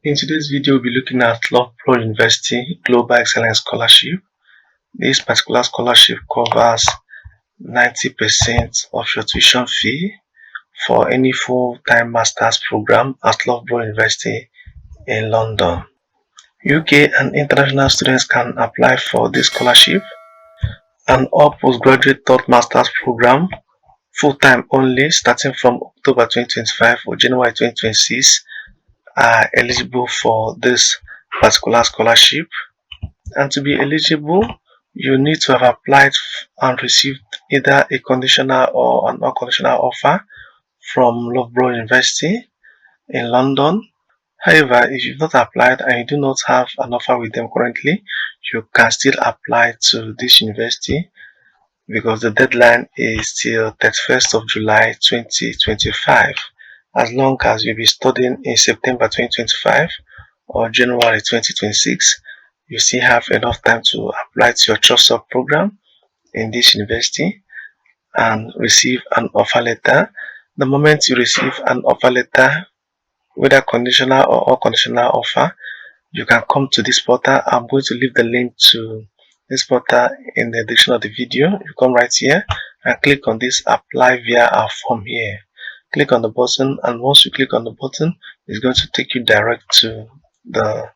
In today's video, we'll be looking at Loughborough University Global Excellence Scholarship. This particular scholarship covers 90% of your tuition fee for any full-time master's program at Loughborough University in London. UK and international students can apply for this scholarship, and all postgraduate third master's program full-time only starting from October 2025 or January 2026 are eligible for this particular scholarship. And to be eligible, you need to have applied and received either a conditional or an unconditional offer from Loughborough University in London. However, if you've not applied and you do not have an offer with them currently, you can still apply to this university because the deadline is till 31st of July 2025. As long as you'll be studying in September 2025 or January 2026, you still have enough time to apply to your choice of program in this university and receive an offer letter. The moment you receive an offer letter, whether conditional or unconditional offer, you can come to this portal. I'm going to leave the link to this portal in the description of the video. You come right here and click on this apply via our form here. Click on the button, and once you click on the button, it's going to take you direct to the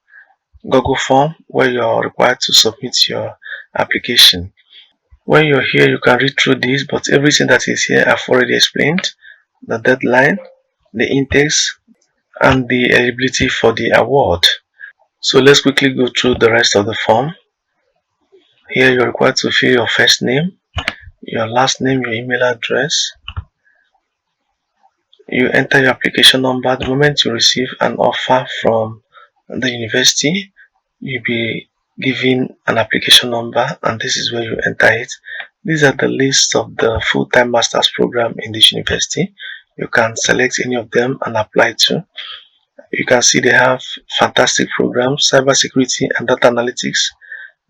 Google form where you're required to submit your application. When you're here, you can read through this, but everything that is here I've already explained: the deadline, the intakes, and the eligibility for the award. So let's quickly go through the rest of the form. Here you're required to fill your first name, your last name, your email address. You enter your application number. The moment you receive an offer from the university, you'll be given an application number, and this is where you enter it. These are the list of the full-time master's program in this university. You can select any of them and apply to. You can see they have fantastic programs: cybersecurity and data analytics,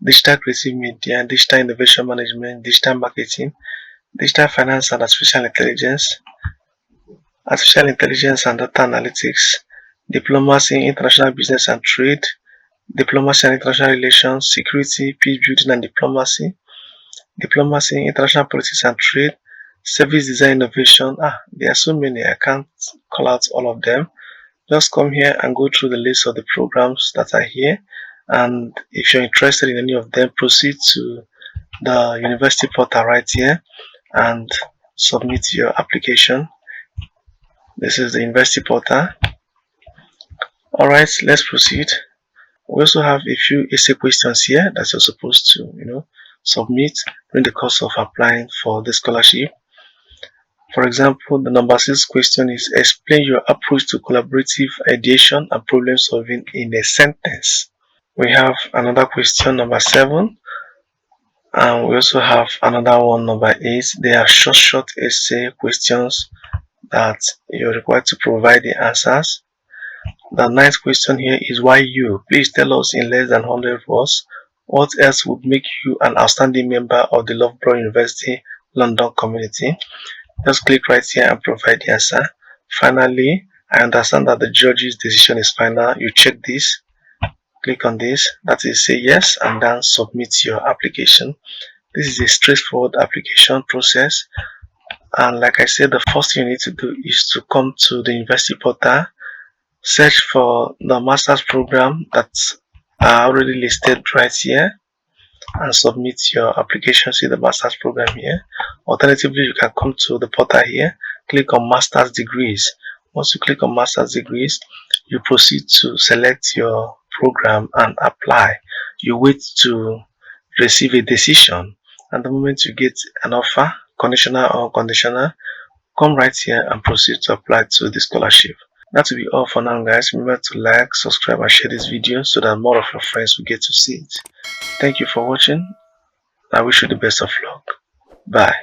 digital creative media, digital innovation management, digital marketing, digital finance and artificial intelligence and data analytics, diplomacy, international business and trade, diplomacy and international relations, security, peace building and diplomacy, international politics and trade, service design innovation. There are so many, I can't call out all of them. Just come here and go through the list of the programs that are here, and if you're interested in any of them, proceed to the university portal right here and submit your application. This is the university portal. Alright, let's proceed. We also have a few essay questions here that you're supposed to submit during the course of applying for the scholarship. For example, the number 6 question is: explain your approach to collaborative ideation and problem solving in a sentence. We have another question, number 7, and we also have another one, number 8. They are short essay questions that you're required to provide the answers. The 9th question here is: why you? Please tell us in less than 100 words what else would make you an outstanding member of the Loughborough University London community. Just click right here and provide the answer. Finally, I understand that the judge's decision is final. You check this, click on this, that is, say yes, and then submit your application. This is a straightforward application process, and like I said, the first thing you need to do is to come to the university portal, search for the master's program that are already listed right here, and submit your application. See the master's program here. Alternatively, you can come to the portal here, click on master's degrees. Once you click on master's degrees, you proceed to select your program and apply. You wait to receive a decision, and the moment you get an offer, conditional or unconditional, come right here and proceed to apply to the scholarship. That will be all for now, guys. Remember to like, subscribe and share this video so that more of your friends will get to see it. Thank you for watching. I wish you the best of luck. Bye.